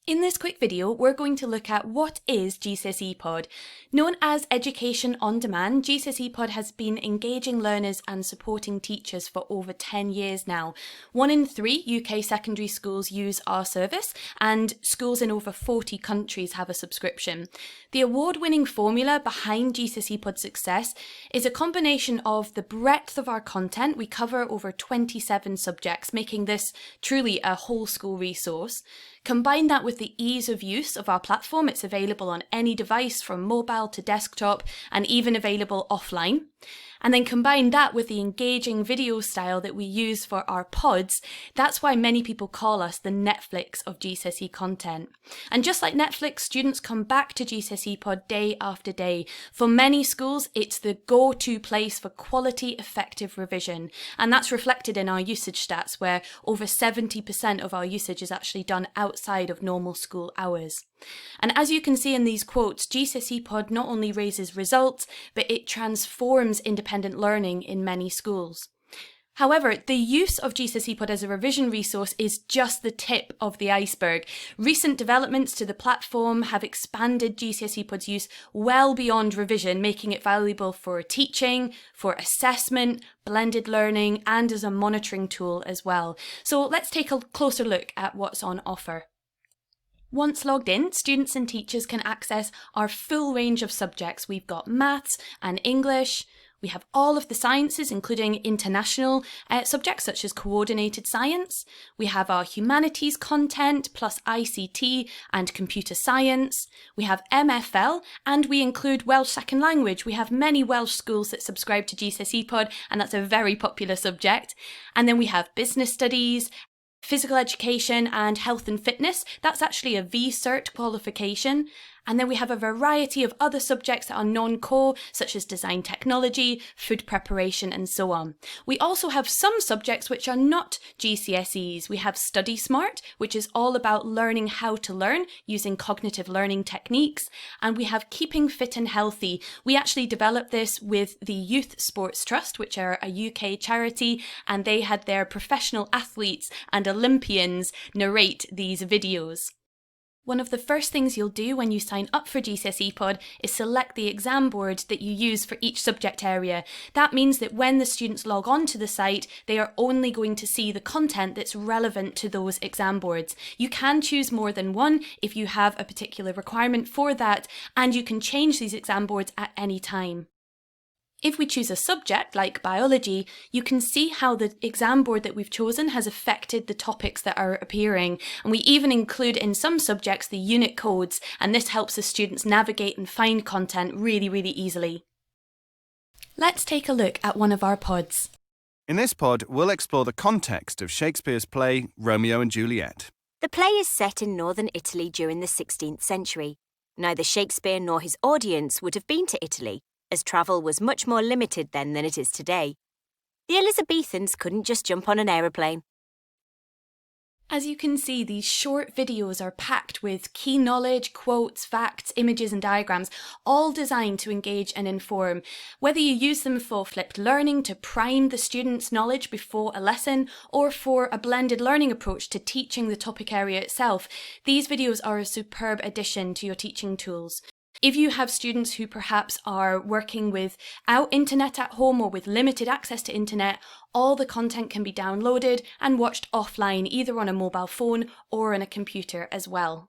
In this quick video, we're going to look at what is GCSE Pod. Known as Education on Demand, GCSE Pod has been engaging learners and supporting teachers for over 10 years now. 1 in 3 UK secondary schools use our service, and schools in over 40 countries have a subscription. The award-winning formula behind GCSE Pod's success is a combination of the breadth of our content. We cover over 27 subjects, making this truly a whole school resource. Combine that with the ease of use of our platform. It's available on any device from mobile to desktop and even available offline. And then combine that with the engaging video style that we use for our pods. That's why many people call us the Netflix of GCSE content. And just like Netflix, students come back to GCSE Pod day after day. For many schools, it's the go-to place for quality, effective revision. And that's reflected in our usage stats, where over 70% of our usage is actually done outside of normal school hours. And as you can see in these quotes, GCSE Pod not only raises results, but it transforms independent learning in many schools. However, the use of GCSE Pod as a revision resource is just the tip of the iceberg. Recent developments to the platform have expanded GCSE Pod's use well beyond revision, making it valuable for teaching, for assessment, blended learning, and as a monitoring tool as well. So let's take a closer look at what's on offer. Once logged in, students and teachers can access our full range of subjects. We've got maths and English. We have all of the sciences, including international subjects such as coordinated science. We have our humanities content, plus ICT and computer science. We have MFL, and we include Welsh Second Language. We have many Welsh schools that subscribe to GCSE Pod, and that's a very popular subject. And then we have business studies, physical education and health and fitness. That's actually a VCERT qualification. And then we have a variety of other subjects that are non-core, such as design technology, food preparation, and so on. We also have some subjects which are not GCSEs. We have Study Smart, which is all about learning how to learn using cognitive learning techniques. And we have Keeping Fit and Healthy. We actually developed this with the Youth Sports Trust, which are a UK charity, and they had their professional athletes and Olympians narrate these videos. One of the first things you'll do when you sign up for GCSE Pod is select the exam board that you use for each subject area. That means that when the students log on to the site, they are only going to see the content that's relevant to those exam boards. You can choose more than one if you have a particular requirement for that, and you can change these exam boards at any time. If we choose a subject like biology, you can see how the exam board that we've chosen has affected the topics that are appearing. And we even include in some subjects the unit codes, and this helps the students navigate and find content really easily. Let's take a look at one of our pods. In this pod, we'll explore the context of Shakespeare's play, Romeo and Juliet. The play is set in northern Italy during the 16th century. Neither Shakespeare nor his audience would have been to Italy, as travel was much more limited then than it is today. The Elizabethans couldn't just jump on an aeroplane. As you can see, these short videos are packed with key knowledge, quotes, facts, images and diagrams, all designed to engage and inform. Whether you use them for flipped learning to prime the student's knowledge before a lesson, or for a blended learning approach to teaching the topic area itself, these videos are a superb addition to your teaching tools. If you have students who perhaps are working without internet at home or with limited access to internet, all the content can be downloaded and watched offline, either on a mobile phone or on a computer as well.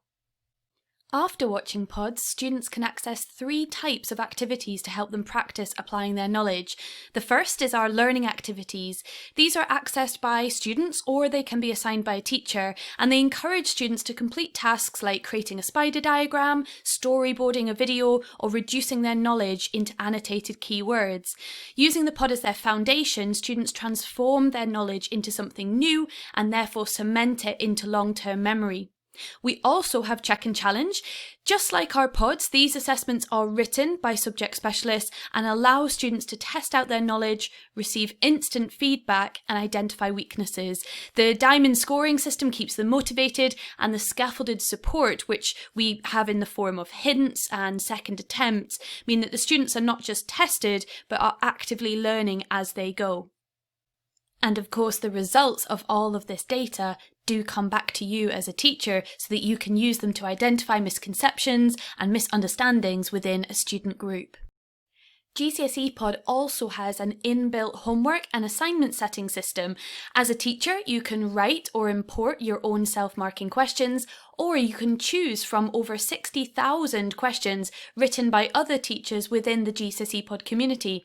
After watching pods, students can access 3 types of activities to help them practice applying their knowledge. The first is our learning activities. These are accessed by students, or they can be assigned by a teacher, and they encourage students to complete tasks like creating a spider diagram, storyboarding a video, or reducing their knowledge into annotated keywords. Using the pod as their foundation, students transform their knowledge into something new and therefore cement it into long-term memory. We also have Check and Challenge. Just like our pods, these assessments are written by subject specialists and allow students to test out their knowledge, receive instant feedback and identify weaknesses. The diamond scoring system keeps them motivated, and the scaffolded support, which we have in the form of hints and second attempts, mean that the students are not just tested but are actively learning as they go. And of course, the results of all of this data do come back to you as a teacher so that you can use them to identify misconceptions and misunderstandings within a student group. GCSE Pod also has an inbuilt homework and assignment setting system. As a teacher, you can write or import your own self-marking questions, or you can choose from over 60,000 questions written by other teachers within the GCSE Pod community.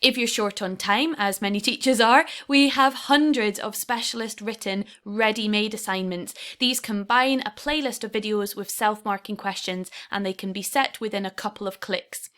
If you're short on time, as many teachers are, we have hundreds of specialist written, ready-made assignments. These combine a playlist of videos with self-marking questions, and they can be set within a couple of clicks.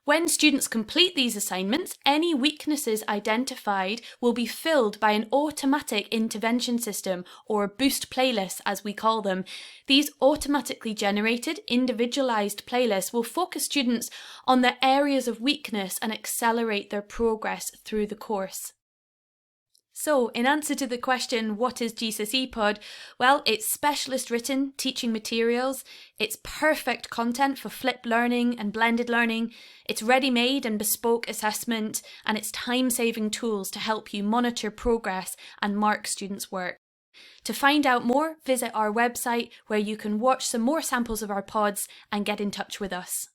When students complete these assignments, any weaknesses identified will be filled by an automatic intervention system, or boost playlists as we call them. These automatically generated, individualised playlists will focus students on their areas of weakness and accelerate their progress through the course. So, in answer to the question, what is GCSE Pod? Well, it's specialist written teaching materials, it's perfect content for flipped learning and blended learning, it's ready-made and bespoke assessment, and it's time-saving tools to help you monitor progress and mark students' work. To find out more, visit our website where you can watch some more samples of our pods and get in touch with us.